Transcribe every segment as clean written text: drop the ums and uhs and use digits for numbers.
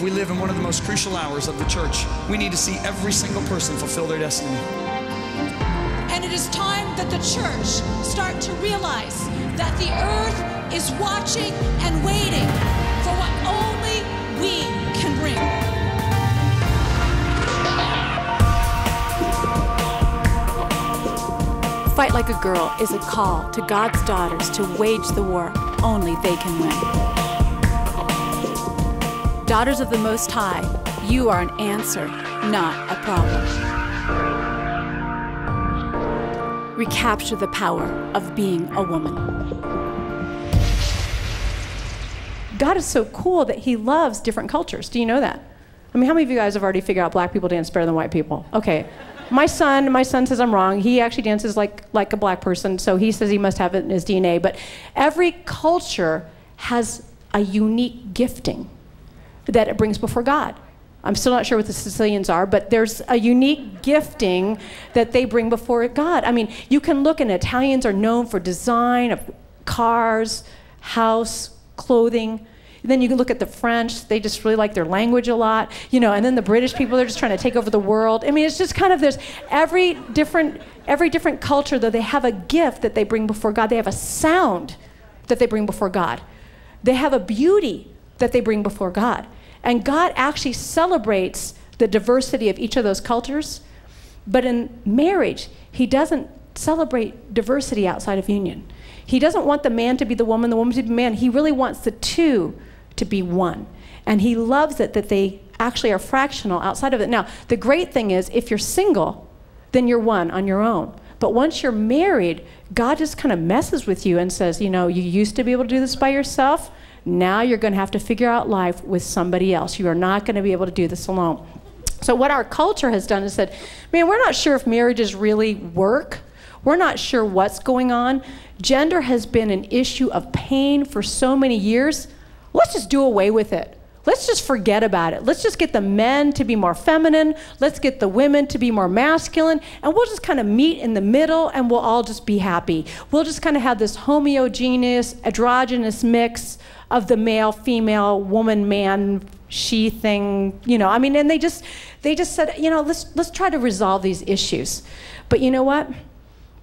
believe we live in one of the most crucial hours of the church. We need to see every single person fulfill their destiny. And it is time that the church start to realize that the earth is watching and waiting for what only we can bring. Fight Like a Girl is a call to God's daughters to wage the war only they can win. Daughters of the Most High, you are an answer, not a problem. Recapture the power of being a woman. God is so cool that he loves different cultures. Do you know that? I mean, how many of you guys have already figured out black people dance better than white people? Okay. My son says I'm wrong. He actually dances like a black person, so he says he must have it in his DNA. But every culture has a unique gifting that it brings before God. I'm still not sure what the Sicilians are, but there's a unique gifting that they bring before God. I mean, you can look, and Italians are known for design of cars, house, clothing. Then you can look at the French, they just really like their language a lot, you know, and then the British people, they're just trying to take over the world. I mean, it's just kind of, there's every different culture, though, they have a gift that they bring before God. They have a sound that they bring before God. They have a beauty that they bring before God. And God actually celebrates the diversity of each of those cultures, but in marriage, he doesn't celebrate diversity outside of union. He doesn't want the man to be the woman to be the man. He really wants the two to be one. And he loves it that they actually are fractional outside of it. Now, the great thing is, if you're single, then you're one on your own. But once you're married, God just kind of messes with you and says, you know, you used to be able to do this by yourself. Now you're going to have to figure out life with somebody else. You are not going to be able to do this alone. So what our culture has done is said, man, we're not sure if marriages really work. We're not sure what's going on. Gender has been an issue of pain for so many years. Let's just do away with it. Let's just forget about it. Let's just get the men to be more feminine. Let's get the women to be more masculine. And we'll just kind of meet in the middle, and we'll all just be happy. We'll just kind of have this homogeneous, androgynous mix of the male, female, woman, man, she thing, you know. I mean, and they just said, you know, let's try to resolve these issues. But you know what?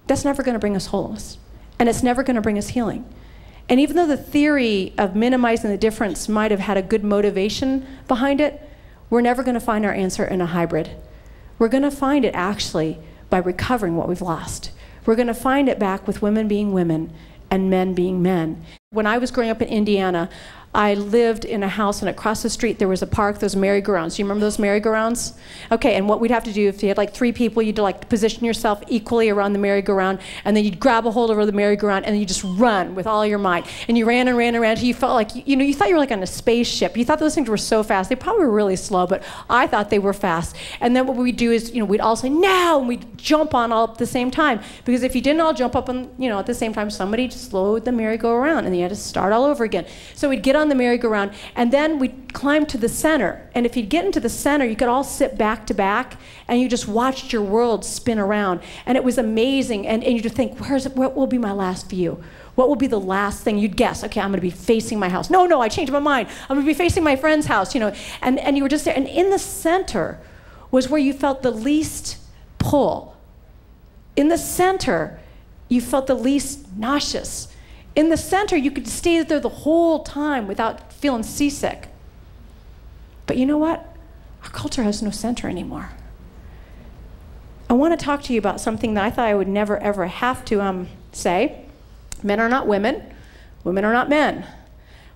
That's never going to bring us wholeness. And it's never going to bring us healing. And even though the theory of minimizing the difference might have had a good motivation behind it, we're never going to find our answer in a hybrid. We're going to find it actually by recovering what we've lost. We're going to find it back with women being women and men being men. When I was growing up in Indiana, I lived in a house, and across the street there was a park, those merry-go-rounds. Do you remember those merry-go-rounds? Okay, and what we'd have to do, if you had like 3 people, you'd like position yourself equally around the merry-go-round, and then you'd grab a hold of the merry-go-round, and then you just run with all your might. And you ran and ran and ran until you felt like, you know, you thought you were like on a spaceship. You thought those things were so fast. They probably were really slow, but I thought they were fast. And then what we'd do is, you know, we'd all say, now, and we'd jump on all at the same time. Because if you didn't all jump up on, you know, at the same time, somebody slowed the merry-go-round, and you had to start all over again. So we'd get on the merry-go-round, and then we'd climb to the center. And if you'd get into the center, you could all sit back to back, and you just watched your world spin around. And it was amazing. And you'd think, what will be my last view? What will be the last thing? You'd guess, okay, I'm going to be facing my house. No, I changed my mind. I'm going to be facing my friend's house, you know. And you were just there. And in the center was where you felt the least pull. In the center, you felt the least nauseous. In the center, you could stay there the whole time without feeling seasick. But you know what? Our culture has no center anymore. I want to talk to you about something that I thought I would never, ever have to say. Men are not women. Women are not men.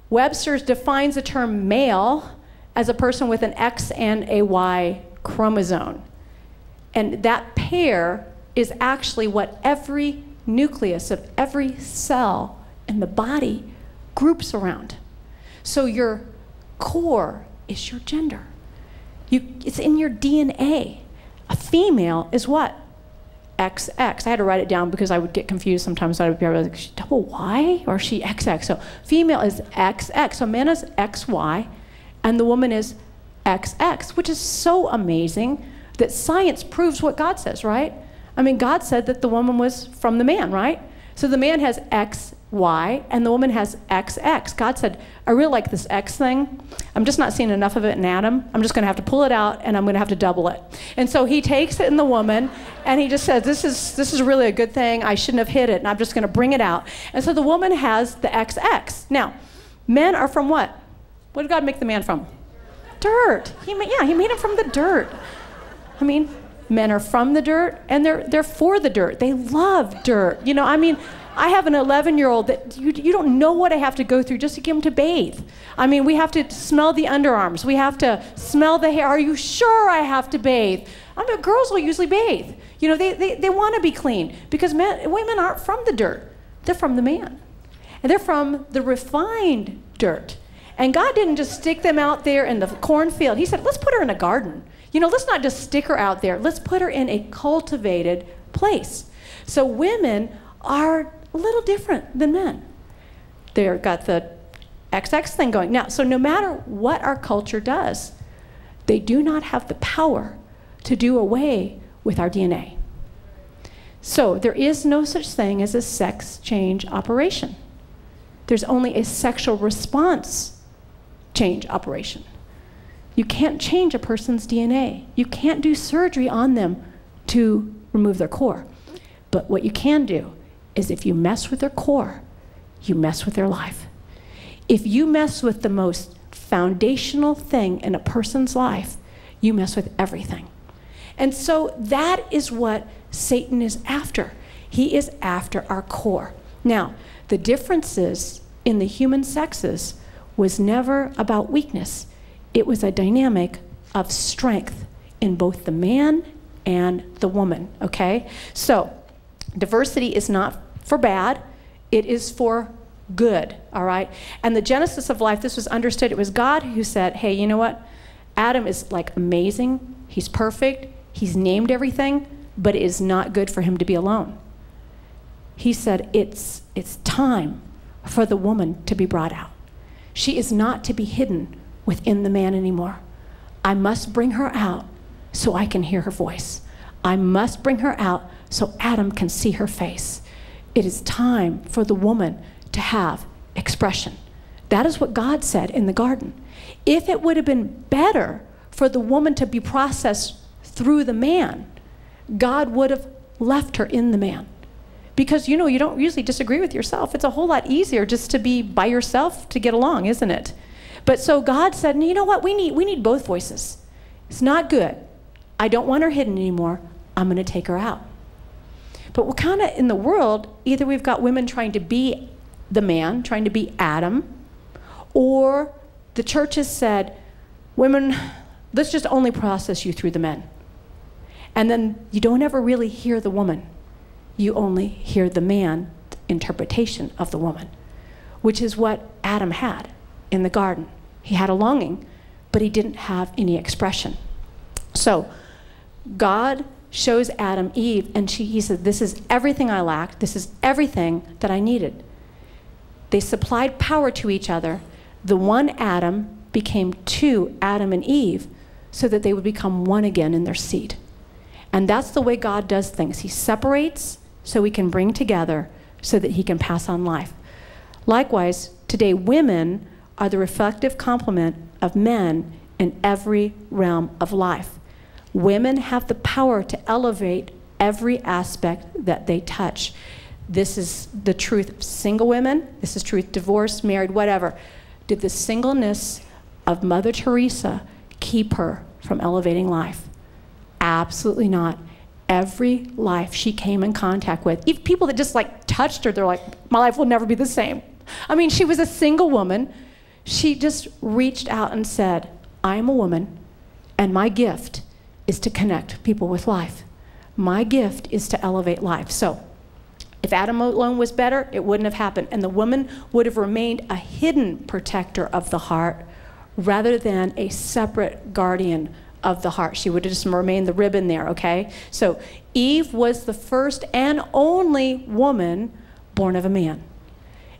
Webster defines the term male as a person with an X and a Y chromosome. And that pair is actually what every nucleus of every cell in the body groups around. So your core is your gender. It's in your DNA. A female is what? XX. I had to write it down because I would get confused sometimes. I would be like, is she double Y or is she XX? So female is XX. So man is XY and the woman is XX, which is so amazing that science proves what God says, right? I mean, God said that the woman was from the man, right? So the man has XX Y, and the woman has XX. God said, I really like this X thing. I'm just not seeing enough of it in Adam. I'm just going to have to pull it out, and I'm going to have to double it. And so he takes it in the woman, and he just says, this is really a good thing. I shouldn't have hid it, and I'm just going to bring it out. And so the woman has the XX. Now, men are from what? What did God make the man from? Dirt. He made him from the dirt. I mean, men are from the dirt, and they're for the dirt. They love dirt. You know, I mean, I have an 11-year-old that you don't know what I have to go through just to get him to bathe. I mean, we have to smell the underarms. We have to smell the hair. Are you sure I have to bathe? I mean, girls will usually bathe. You know, they want to be clean because women aren't from the dirt. They're from the man. And they're from the refined dirt. And God didn't just stick them out there in the cornfield. He said, let's put her in a garden. You know, let's not just stick her out there. Let's put her in a cultivated place. So women are a little different than men. They've got the XX thing going. Now, so no matter what our culture does, they do not have the power to do away with our DNA. So there is no such thing as a sex change operation. There's only a sexual response change operation. You can't change a person's DNA. You can't do surgery on them to remove their core. But what you can do is if you mess with their core, you mess with their life. If you mess with the most foundational thing in a person's life, you mess with everything. And so that is what Satan is after. He is after our core. Now, the differences in the human sexes was never about weakness. It was a dynamic of strength in both the man and the woman, okay? So diversity is not for bad, it is for good, all right? And the genesis of life, this was understood. It was God who said, hey, you know what? Adam is like amazing, he's perfect, he's named everything, but it is not good for him to be alone. He said, it's time for the woman to be brought out. She is not to be hidden within the man anymore. I must bring her out so I can hear her voice. I must bring her out so Adam can see her face. It is time for the woman to have expression. That is what God said in the garden. If it would have been better for the woman to be processed through the man, God would have left her in the man. Because, you know, you don't usually disagree with yourself. It's a whole lot easier just to be by yourself to get along, isn't it? But so God said, you know what, we need both voices. It's not good. I don't want her hidden anymore. I'm going to take her out. But we're kind of in the world, either we've got women trying to be the man, trying to be Adam, or the church has said, women, let's just only process you through the men. And then you don't ever really hear the woman. You only hear the man interpretation of the woman, which is what Adam had in the garden. He had a longing, but he didn't have any expression. So God shows Adam Eve, and he said, this is everything I lacked. This is everything that I needed. They supplied power to each other. The one Adam became two Adam and Eve so that they would become one again in their seed. And that's the way God does things. He separates so he can bring together so that he can pass on life. Likewise, today women are the reflective complement of men in every realm of life. Women have the power to elevate every aspect that they touch. This is the truth of single women. This is truth divorced, married, whatever. Did the singleness of Mother Teresa keep her from elevating life? Absolutely not. Every life she came in contact with, even people that just like touched her, they're like, my life will never be the same. I mean, she was a single woman. She just reached out and said, I am a woman, and my gift is to connect people with life. My gift is to elevate life. So if Adam alone was better, it wouldn't have happened. And the woman would have remained a hidden protector of the heart rather than a separate guardian of the heart. She would have just remained the ribbon there, okay? So Eve was the first and only woman born of a man.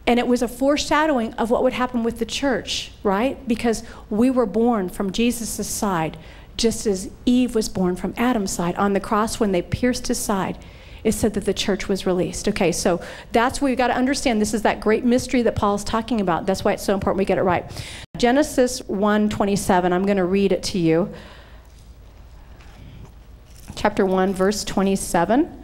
And it was a foreshadowing of what would happen with the church, right? Because we were born from Jesus' side, just as Eve was born from Adam's side. On the cross, when they pierced his side, it said that the church was released. Okay, so that's where we've got to understand this is that great mystery that Paul's talking about. That's why it's so important we get it right. Genesis 1:27, I'm going to read it to you. Chapter 1, verse 27.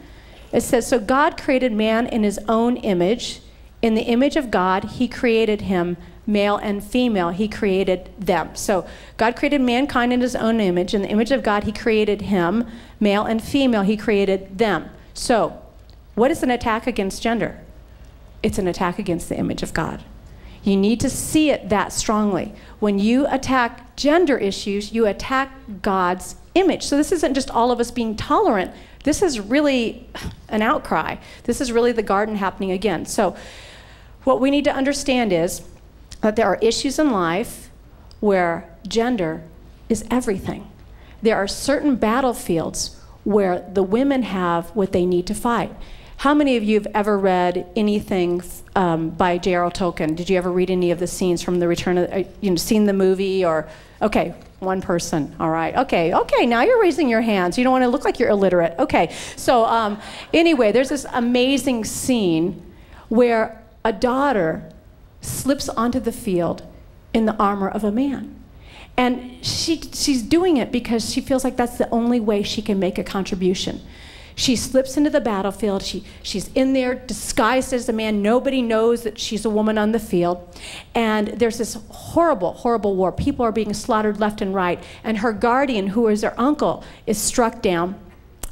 It says, so God created man in his own image. In the image of God, he created him, male and female, he created them. So God created mankind in his own image. In the image of God, he created him, male and female, he created them. So what is an attack against gender? It's an attack against the image of God. You need to see it that strongly. When you attack gender issues, you attack God's image. So this isn't just all of us being tolerant. This is really an outcry. This is really the garden happening again. So what we need to understand is that there are issues in life where gender is everything. There are certain battlefields where the women have what they need to fight. How many of you have ever read anything by J.R.R. Tolkien? Did you ever read any of the scenes from the Return of, seen the movie or, okay, one person, all right. Okay, now you're raising your hands. You don't want to look like you're illiterate. Okay, so anyway, there's this amazing scene where a daughter slips onto the field in the armor of a man. And she's doing it because she feels like that's the only way she can make a contribution. She slips into the battlefield. She's in there disguised as a man. Nobody knows that she's a woman on the field. And there's this horrible, horrible war. People are being slaughtered left and right. And her guardian, who is her uncle, is struck down.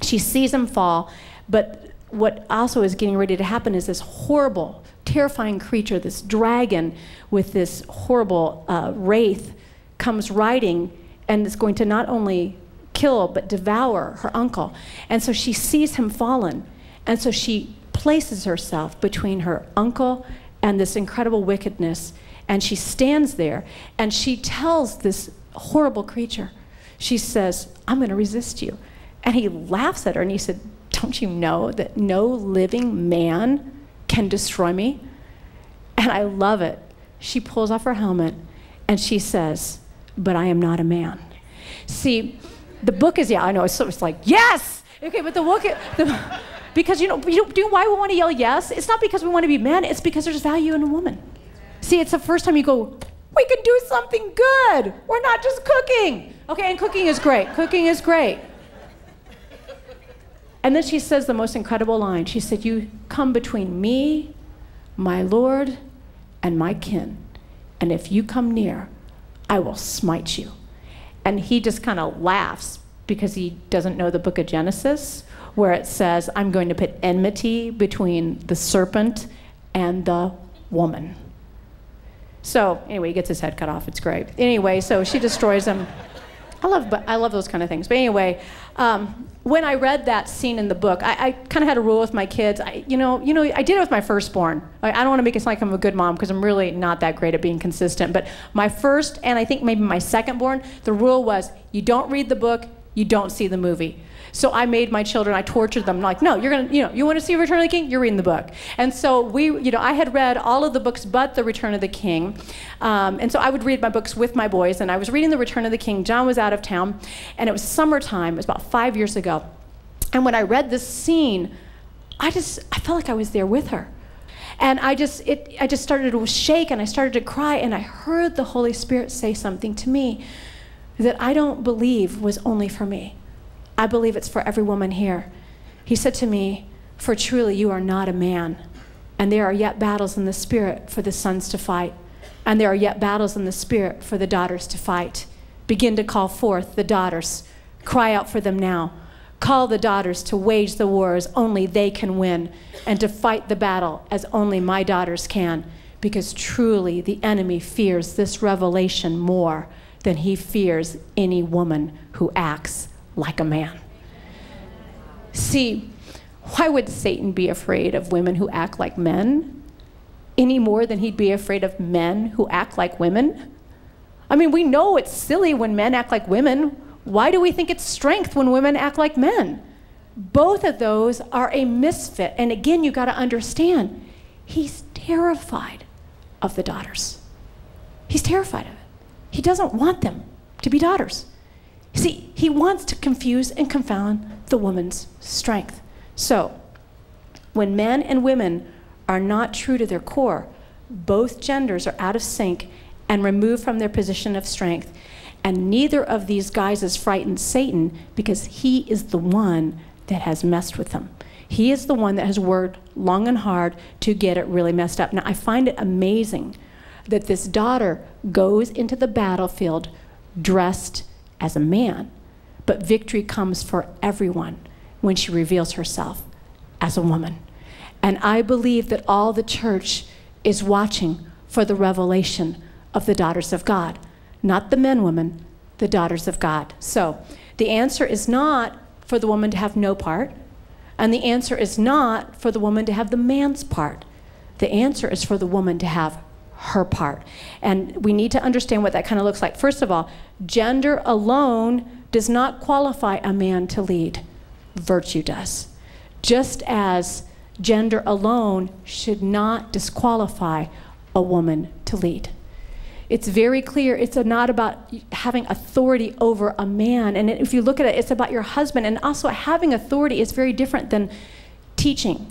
She sees him fall. But what also is getting ready to happen is this horrible, terrifying creature, this dragon with this horrible wraith, comes riding and is going to not only kill but devour her uncle. And so she sees him fallen, and so she places herself between her uncle and this incredible wickedness, and she stands there and she tells this horrible creature, she says, I'm going to resist you. And he laughs at her and he said, don't you know that no living man can destroy me? And I love it. She pulls off her helmet and she says, but I am not a man. See, the book is, yeah, I know, it's like, yes! Okay, but the book, because you know why we want to yell yes? It's not because we want to be men, it's because there's value in a woman. See, it's the first time you go, we can do something good. We're not just cooking. Okay, and cooking is great. Cooking is great. And then she says the most incredible line. She said, you come between me, my Lord, and my kin. And if you come near, I will smite you. And he just kind of laughs because he doesn't know the book of Genesis, where it says, I'm going to put enmity between the serpent and the woman. So anyway, he gets his head cut off. It's great. Anyway, so she destroys him. I love those kind of things. But anyway, when I read that scene in the book, I kind of had a rule with my kids. I did it with my firstborn. I don't want to make it sound like I'm a good mom because I'm really not that great at being consistent. But my first and I think maybe my secondborn, the rule was you don't read the book, you don't see the movie. So I made my children, I tortured them, like, no, you're gonna, you want to see Return of the King? You're reading the book. And so I had read all of the books but The Return of the King. And so I would read my books with my boys, and I was reading The Return of the King. John was out of town, and it was summertime. It was about 5 years ago. And when I read this scene, I felt like I was there with her. And I just started to shake, and I started to cry, and I heard the Holy Spirit say something to me that I don't believe was only for me. I believe it's for every woman here. He said to me, for truly you are not a man, and there are yet battles in the spirit for the sons to fight, and there are yet battles in the spirit for the daughters to fight. Begin to call forth the daughters. Cry out for them now. Call the daughters to wage the war as only they can win, and to fight the battle as only my daughters can, because truly the enemy fears this revelation more than he fears any woman who acts like a man. See, why would Satan be afraid of women who act like men any more than he'd be afraid of men who act like women? I mean, we know it's silly when men act like women. Why do we think it's strength when women act like men? Both of those are a misfit. And again, you got to understand, he's terrified of the daughters. He's terrified of it. He doesn't want them to be daughters. See, he wants to confuse and confound the woman's strength. So, When men and women are not true to their core, both genders are out of sync and removed from their position of strength. And neither of these guys has frightened Satan, because he is the one that has messed with them. He is the one that has worked long and hard to get it really messed up. Now, I find it amazing that this daughter goes into the battlefield dressed as a man, but victory comes for everyone when she reveals herself as a woman. And I believe that all the church is watching for the revelation of the daughters of God. Not the men, women, the daughters of God. So the answer is not for the woman to have no part, and the answer is not for the woman to have the man's part. The answer is for the woman to have her part. And we need to understand what that kind of looks like. First of all, gender alone does not qualify a man to lead. Virtue does. Just as gender alone should not disqualify a woman to lead. It's very clear. It's not about having authority over a man. And if you look at it, it's about your husband. And also having authority is very different than teaching.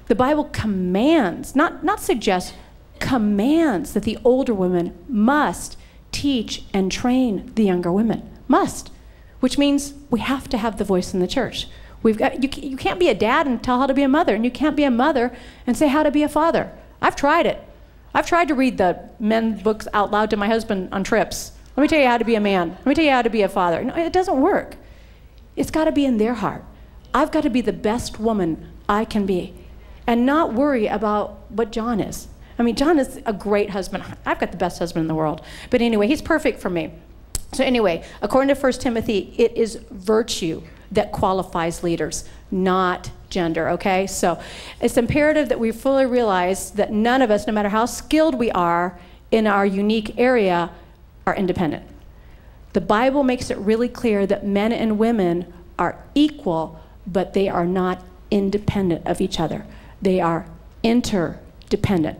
The Bible commands, not suggests, commands that the older women must teach and train the younger women. Must. Which means we have to have the voice in the church. You can't be a dad and tell how to be a mother, and you can't be a mother and say how to be a father. I've tried it. I've tried to read the men's books out loud to my husband on trips. Let me tell you how to be a man. Let me tell you how to be a father. No, it doesn't work. It's got to be in their heart. I've got to be the best woman I can be and not worry about what John is. I mean, John is a great husband. I've got the best husband in the world. But anyway, he's perfect for me. So anyway, according to 1 Timothy, it is virtue that qualifies leaders, not gender, okay? So it's imperative that we fully realize that none of us, no matter how skilled we are in our unique area, are independent. The Bible makes it really clear that men and women are equal, but they are not independent of each other. They are interdependent.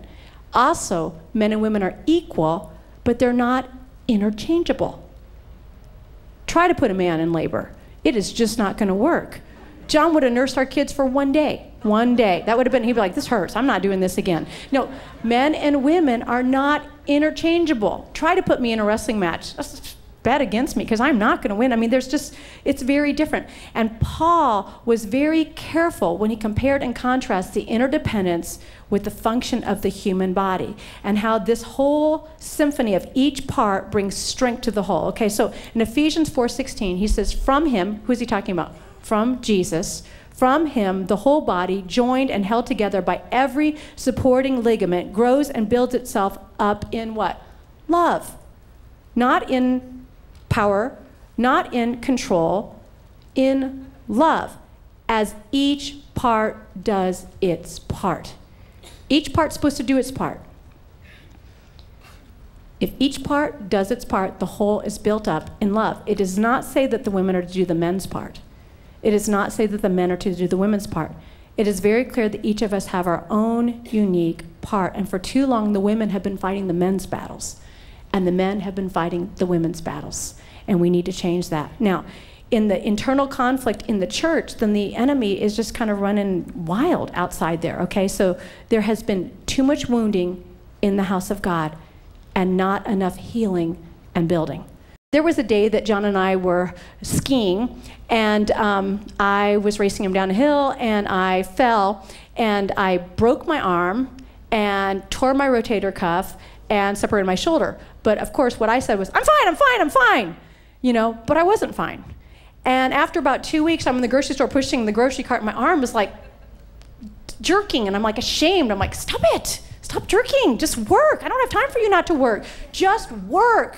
Also, men and women are equal, but they're not interchangeable. Try to put a man in labor. It is just not going to work. John would have nursed our kids for one day. One day. That would have been, he'd be like, this hurts. I'm not doing this again. No, men and women are not interchangeable. Try to put me in a wrestling match. That's bet against me because I'm not going to win. I mean, there's just, it's very different. And Paul was very careful when he compared and contrasted the interdependence with the function of the human body and how this whole symphony of each part brings strength to the whole. Okay, so in Ephesians 4:16, he says, from him, who is he talking about? From Jesus. From him, the whole body, joined and held together by every supporting ligament, grows and builds itself up in what? Love. Not in power, not in control, in love, as each part does its part. Each part's supposed to do its part. If each part does its part, the whole is built up in love. It does not say that the women are to do the men's part. It does not say that the men are to do the women's part. It is very clear that each of us have our own unique part, and for too long the women have been fighting the men's battles, and the men have been fighting the women's battles, and we need to change that. Now, in the internal conflict in the church, then the enemy is just kind of running wild outside there, okay? So there has been too much wounding in the house of God and not enough healing and building. There was a day that John and I were skiing, and I was racing him down a hill, and I fell, and I broke my arm and tore my rotator cuff and separated my shoulder. But of course, what I said was, I'm fine, I'm fine, I'm fine. You know, but I wasn't fine. And after about 2 weeks, I'm in the grocery store pushing the grocery cart, and my arm is like jerking, and I'm like ashamed. I'm like, stop it, stop jerking, just work. I don't have time for you not to work, just work.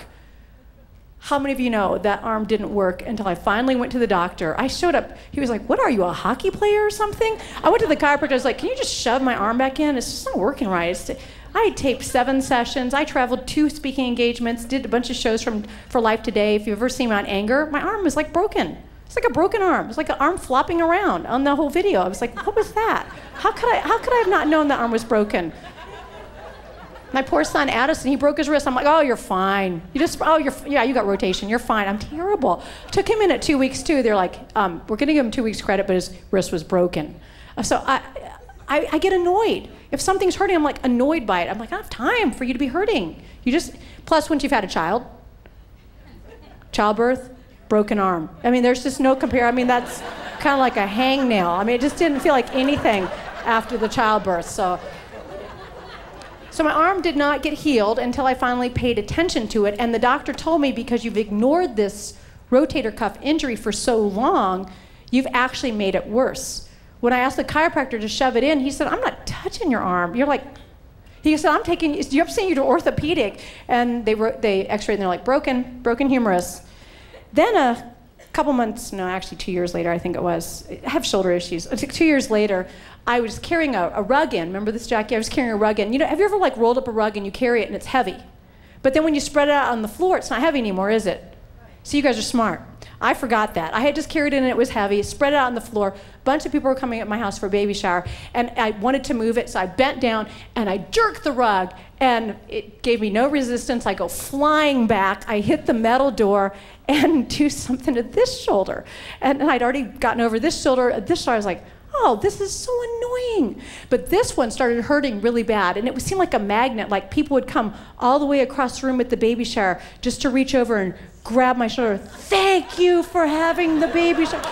How many of you know that arm didn't work until I finally went to the doctor? I showed up, he was like, what are you, a hockey player or something? I went to the chiropractor, I was like, can you just shove my arm back in? It's just not working right. I taped 7 sessions, I traveled 2 speaking engagements, did a bunch of shows for Life Today. If you've ever seen me on Anger, my arm was like broken. It's like a broken arm. It's like an arm flopping around on the whole video. I was like, what was that? How could I have not known that arm was broken? My poor son Addison, he broke his wrist. I'm like, oh, you're fine. You got rotation. You're fine. I'm terrible. Took him in at 2 weeks too. They're like, we're going to give him 2 weeks credit, but his wrist was broken. So I get annoyed. If something's hurting, I'm like annoyed by it. I'm like, I don't have time for you to be hurting. Plus once you've had a child, childbirth, broken arm. I mean, there's just no compare. I mean, that's kind of like a hangnail. I mean, it just didn't feel like anything after the childbirth. So my arm did not get healed until I finally paid attention to it. And the doctor told me, because you've ignored this rotator cuff injury for so long, you've actually made it worse. When I asked the chiropractor to shove it in, he said, I'm not touching your arm. He said, I'm sending you to orthopedic. And they x-rayed and they're like, broken humerus. Then a couple months, no, actually 2 years later, I think it was, I have shoulder issues. 2 years later, I was carrying a rug in. Remember this, Jackie? I was carrying a rug in. You know, have you ever like rolled up a rug and you carry it and it's heavy? But then when you spread it out on the floor, it's not heavy anymore, is it? So you guys are smart. I forgot that. I had just carried it in and it was heavy, spread it out on the floor. A bunch of people were coming at my house for a baby shower, and I wanted to move it, so I bent down and I jerked the rug, and it gave me no resistance. I go flying back. I hit the metal door and do something to this shoulder. And I'd already gotten over this shoulder. I was like, oh, this is so annoying. But this one started hurting really bad, and it seemed like a magnet. Like people would come all the way across the room at the baby shower just to reach over and grab my shoulder. Thank you for having the baby shower.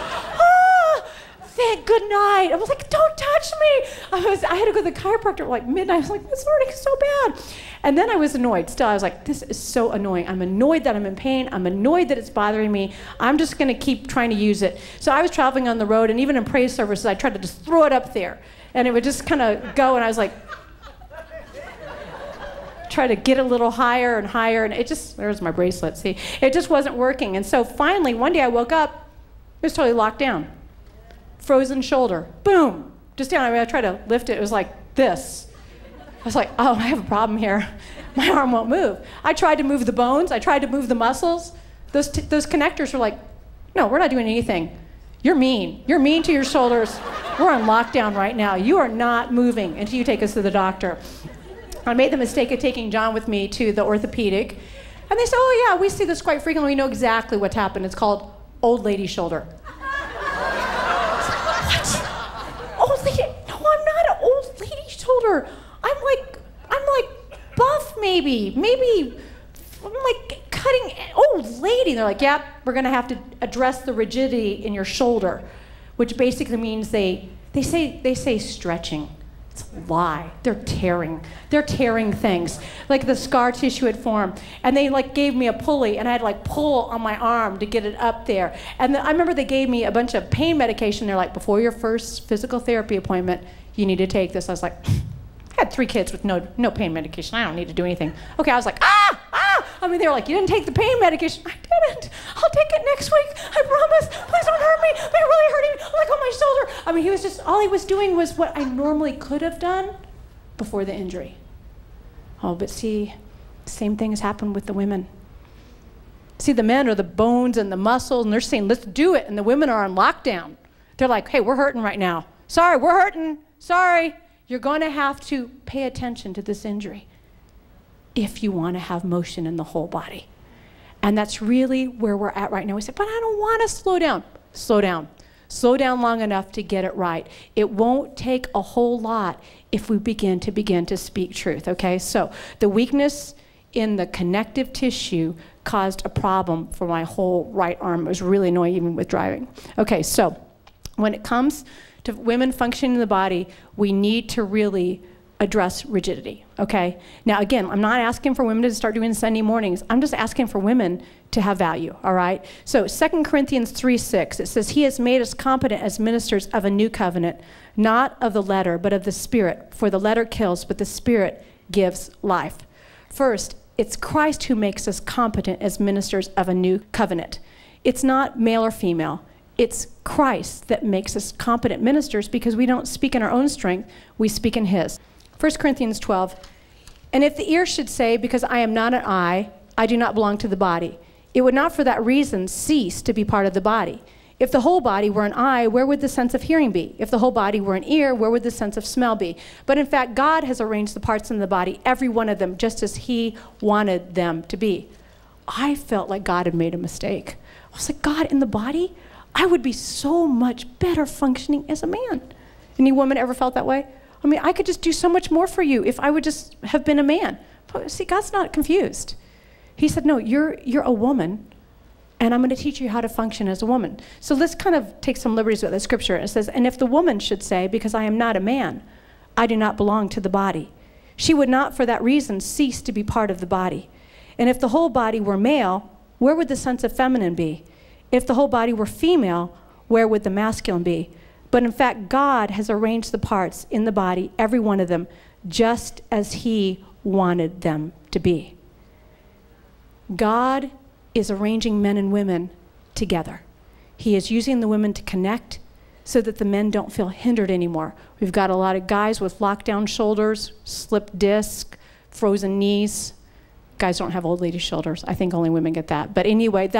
Good night. I was like, don't touch me. I had to go to the chiropractor at like midnight. I was like, this hurting so bad. And then I was annoyed still. I was like, this is so annoying. I'm annoyed that I'm in pain. I'm annoyed that it's bothering me. I'm just going to keep trying to use it. So I was traveling on the road, and even in praise services, I tried to just throw it up there. And it would just kind of go, and I was like, try to get a little higher and higher, and there's my bracelet, see? It just wasn't working. And so finally, one day I woke up, it was totally locked down. Frozen shoulder, boom, just down. I mean, I tried to lift it, it was like this. I was like, oh, I have a problem here. My arm won't move. I tried to move the bones, I tried to move the muscles. Those connectors were like, no, we're not doing anything. You're mean to your shoulders. We're on lockdown right now. You are not moving until you take us to the doctor. I made the mistake of taking John with me to the orthopedic, and they said, oh yeah, we see this quite frequently. We know exactly what's happened. It's called old lady shoulder. Shoulder. I'm like buff maybe I'm like cutting old lady. They're like, yep, we're gonna have to address the rigidity in your shoulder, which basically means they say stretching. It's a lie. They're tearing things. Like the scar tissue had formed, and they like gave me a pulley, and I had to like pull on my arm to get it up there. And I remember they gave me a bunch of pain medication. They're like, before your first physical therapy appointment, you need to take this. I was like, I had 3 kids with no pain medication. I don't need to do anything. Okay, I was like, ah! I mean, they were like, you didn't take the pain medication. I didn't. I'll take it next week. I promise. Please don't hurt me. They're really hurting. Like on my shoulder. I mean, all he was doing was what I normally could have done before the injury. Oh, but see, same thing has happened with the women. See, the men are the bones and the muscles, and they're saying, let's do it. And the women are on lockdown. They're like, hey, we're hurting right now. Sorry, we're hurting. Sorry. You're going to have to pay attention to this injury if you want to have motion in the whole body. And that's really where we're at right now. We say, but I don't want to slow down. Slow down. Slow down long enough to get it right. It won't take a whole lot if we begin to speak truth, okay? So the weakness in the connective tissue caused a problem for my whole right arm. It was really annoying even with driving. Okay, so when it comes to women functioning in the body, we need to really address rigidity, okay? Now again, I'm not asking for women to start doing Sunday mornings. I'm just asking for women to have value, all right? So 2 Corinthians 3:6, it says, he has made us competent as ministers of a new covenant, not of the letter, but of the Spirit. For the letter kills, but the Spirit gives life. First, it's Christ who makes us competent as ministers of a new covenant. It's not male or female. It's Christ that makes us competent ministers, because we don't speak in our own strength, we speak in his. 1 Corinthians 12, and if the ear should say, because I am not an eye, I do not belong to the body, it would not for that reason cease to be part of the body. If the whole body were an eye, where would the sense of hearing be? If the whole body were an ear, where would the sense of smell be? But in fact, God has arranged the parts in the body, every one of them, just as he wanted them to be. I felt like God had made a mistake. I was like, God, in the body? I would be so much better functioning as a man. Any woman ever felt that way? I mean, I could just do so much more for you if I would just have been a man. But see, God's not confused. He said, no, you're a woman, and I'm going to teach you how to function as a woman. So let's kind of take some liberties with the scripture. It says, and if the woman should say, because I am not a man, I do not belong to the body, she would not for that reason cease to be part of the body. And if the whole body were male, where would the sense of feminine be? If the whole body were female, where would the masculine be? But in fact, God has arranged the parts in the body, every one of them, just as he wanted them to be. God is arranging men and women together. He is using the women to connect so that the men don't feel hindered anymore. We've got a lot of guys with lockdown shoulders, slipped disc, frozen knees. Guys don't have old lady shoulders. I think only women get that. But anyway,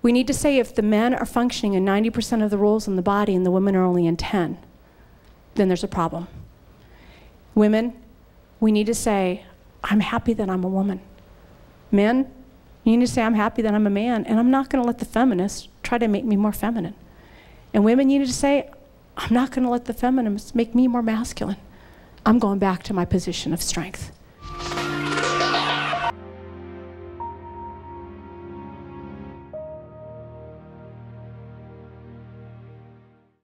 we need to say if the men are functioning in 90% of the roles in the body and the women are only in 10, then there's a problem. Women, we need to say, I'm happy that I'm a woman. Men, you need to say, I'm happy that I'm a man, and I'm not going to let the feminists try to make me more feminine. And women, you need to say, I'm not going to let the feminists make me more masculine. I'm going back to my position of strength.